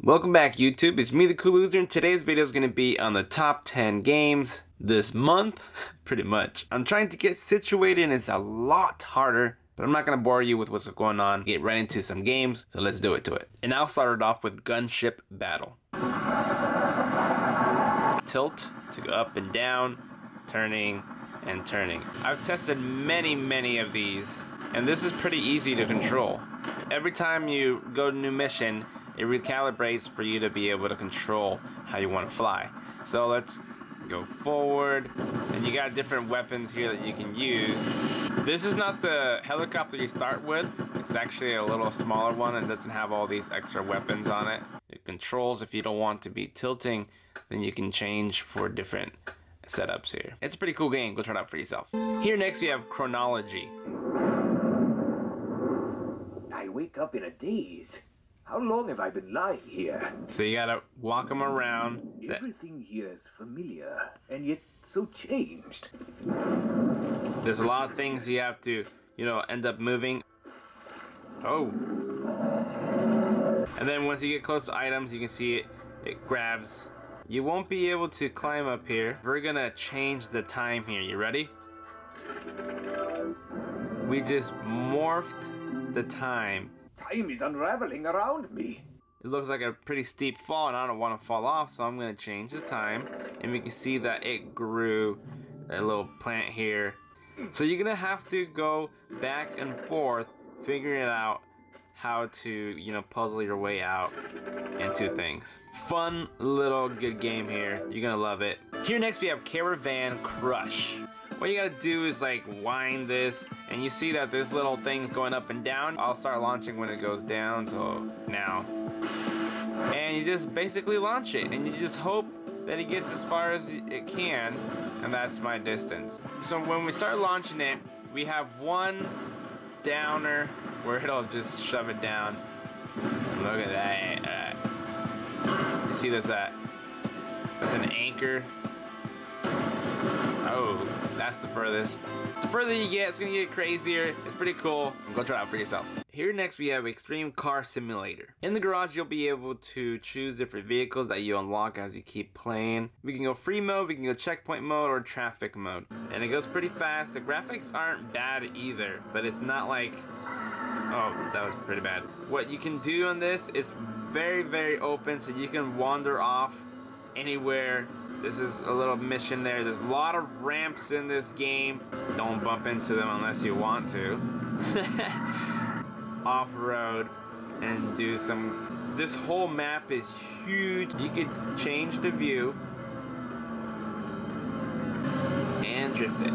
Welcome back, YouTube. It's me, the Cool Loser, and today's video is going to be on the top 10 games this month, pretty much. I'm trying to get situated and it's a lot harder, but I'm not going to bore you with what's going on. Get right into some games, so let's do it to it. And I'll start it off with Gunship Battle. Tilt to go up and down, turning and turning. I've tested many of these, and this is pretty easy to control. Every time you go to a new mission, it recalibrates for you to be able to control how you want to fly. So let's go forward, and you got different weapons here that you can use. This is not the helicopter you start with. It's actually a little smaller one and doesn't have all these extra weapons on it. It controls, if you don't want to be tilting, then you can change for different setups here. It's a pretty cool game. Go try it out for yourself. Here next we have Chronology. I wake up in a daze. How long have I been lying here? So you gotta walk them around. Everything here is familiar, and yet so changed. There's a lot of things you have to, end up moving. Oh. And then once you get close to items, you can see it grabs. You won't be able to climb up here. We're gonna change the time here. You ready? We just morphed the time. Time is unraveling around me. It looks like a pretty steep fall, and I don't want to fall off, so I'm going to change the time. And we can see that it grew a little plant here. So you're going to have to go back and forth, figuring it out how to, puzzle your way out into things. Fun little good game here. You're going to love it. Here next we have Caravan Crush. What you gotta do is like wind this, and you see that this little thing's going up and down. I'll start launching when it goes down, so now. And you just basically launch it, and you just hope that it gets as far as it can, and that's my distance. So when we start launching it, we have one downer where it'll just shove it down. And look at that. You see that's an anchor. Oh, that's the furthest. The further you get, it's gonna get crazier. It's pretty cool. Go try it out for yourself. Here next we have Extreme Car Simulator. In the garage, you'll be able to choose different vehicles that you unlock as you keep playing. We can go free mode, we can go checkpoint mode, or traffic mode. And it goes pretty fast. The graphics aren't bad either, but it's not like, oh, that was pretty bad. What you can do on this is very open, so you can wander off anywhere. This is a little mission there. There's a lot of ramps in this game. Don't bump into them unless you want to. Off-road and do some... This whole map is huge. You could change the view and drift it.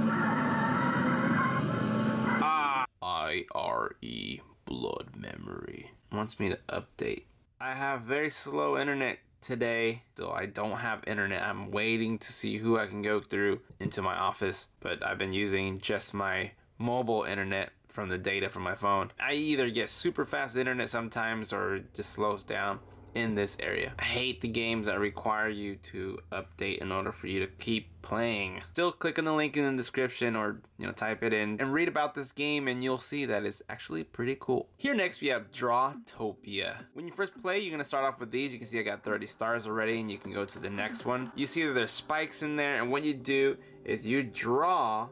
IRE Blood Memory wants me to update. I have very slow internet today, so I don't have internet. I'm waiting to see who I can go through into my office, but I've been using just my mobile internet from the data from my phone. I either get super fast internet sometimes or it just slows down in this area. I hate the games that require you to update in order for you to keep playing. Still click on the link in the description, or type it in and read about this game, and you'll see that it's actually pretty cool. Here next we have Drawtopia. When you first play, you're gonna start off with these. You can see I got 30 stars already, and you can go to the next one. You see that there's spikes in there, and what you do is you draw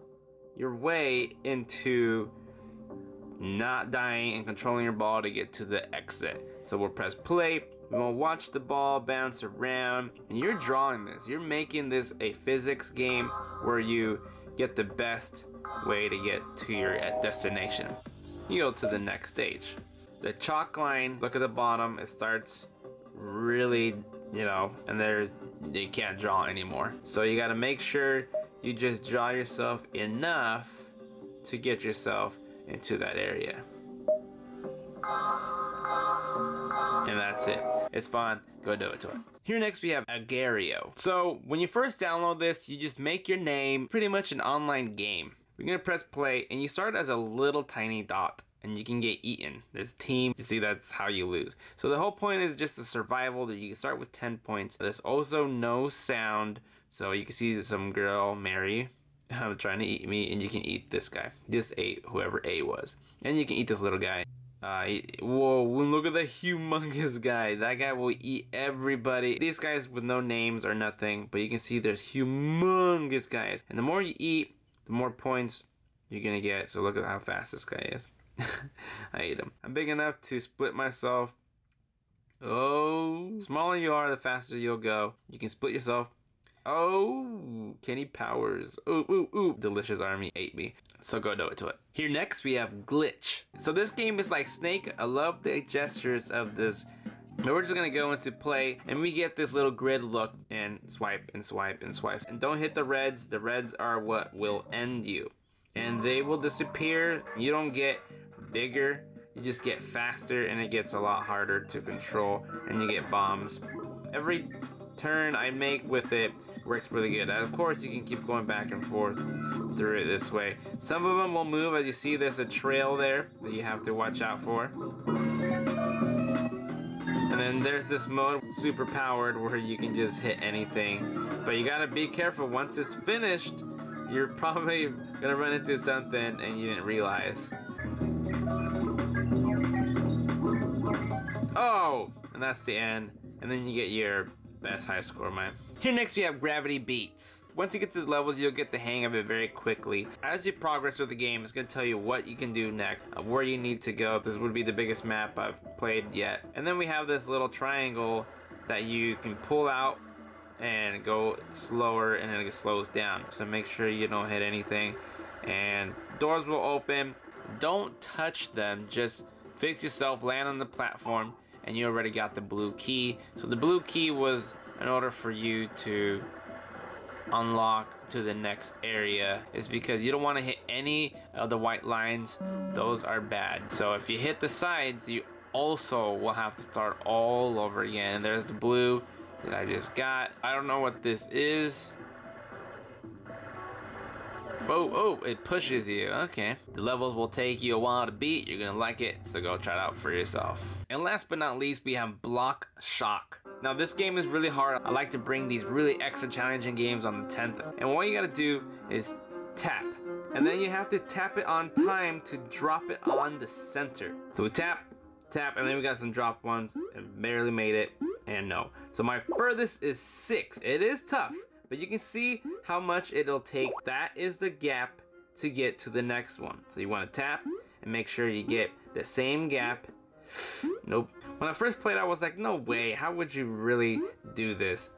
your way into not dying and controlling your ball to get to the exit. So we'll press play. We'll watch the ball bounce around, and you're drawing this. You're making this a physics game where you get the best way to get to your destination. You go to the next stage. The chalk line, look at the bottom, it starts really, and there you can't draw anymore. So you gotta make sure you just draw yourself enough to get yourself into that area. And that's it. It's fun. Go do it to it. Here next we have Agario. So when you first download this, you just make your name, pretty much an online game. We're gonna press play, and you start as a little tiny dot, and you can get eaten. There's team. You see, that's how you lose. So the whole point is just a survival that you can start with 10 points. There's also no sound, so you can see some girl, Mary, trying to eat me, and you can eat this guy. Just ate whoever A was. And you can eat this little guy. Whoa, look at the humongous guy. That guy will eat everybody. These guys with no names or nothing, but you can see there's humongous guys. And the more you eat, the more points you're gonna get. So look at how fast this guy is. I ate him. I'm big enough to split myself. Oh, the smaller you are, the faster you'll go. You can split yourself. Oh, Kenny Powers. Ooh, ooh, ooh. Delicious Army ate me. So go do it to it. Here next we have Glitch. So this game is like Snake. I love the gestures of this. So we're just gonna go into play and we get this little grid look and swipe and swipe and swipe. And don't hit the reds. The reds are what will end you. And they will disappear. You don't get bigger. You just get faster and it gets a lot harder to control and you get bombs. Every turn I make with it works really good. And of course you can keep going back and forth through it this way. Some of them will move. As you see, there's a trail there that you have to watch out for. And then there's this mode, super powered, where you can just hit anything. But you gotta be careful. Once it's finished, you're probably gonna run into something and you didn't realize. Oh, and that's the end. And then you get your best high score, man. Here next we have Gravity Beats. Once you get to the levels, you'll get the hang of it very quickly. As you progress through the game, it's going to tell you what you can do next, where you need to go. This would be the biggest map I've played yet. And then we have this little triangle that you can pull out and go slower, and then it slows down. So make sure you don't hit anything. And doors will open. Don't touch them. Just fix yourself, land on the platform, and you already got the blue key. So the blue key was in order for you to unlock to the next area, is because you don't want to hit any of the white lines. Those are bad. So if you hit the sides, you also will have to start all over again. And there's the blue that I just got. I don't know what this is. Oh, it pushes you. Okay. The levels will take you a while to beat. You're gonna like it, so go try it out for yourself. And last but not least, we have Block Shock. Now this game is really hard. I like to bring these really extra challenging games on the 10th. And what you gotta do is tap. And then you have to tap it on time to drop it on the center. So we tap, tap, and then we got some drop ones and barely made it, and no. So my furthest is 6. It is tough, but you can see how much it'll take. That is the gap to get to the next one. So you want to tap and make sure you get the same gap. Nope. When I first played, I was like, no way, how would you really do this?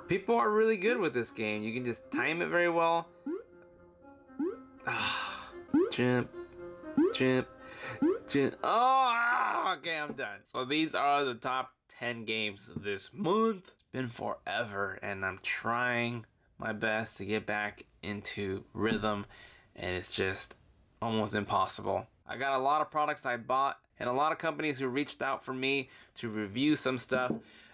People are really good with this game. You can just time it very well. Jump, jump, jump. Oh, okay, I'm done. So these are the top 10 games this month. It's been forever, and I'm trying my best to get back into rhythm, and it's just almost impossible. I got a lot of products I bought and a lot of companies who reached out for me to review some stuff,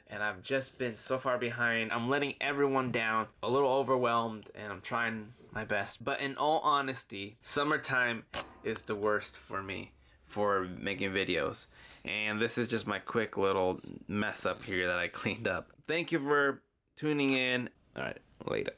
and I've just been so far behind. I'm letting everyone down, a little overwhelmed, and I'm trying my best. But in all honesty, summertime is the worst for me for making videos. And this is just my quick little mess up here that I cleaned up. Thank you for tuning in. All right, later.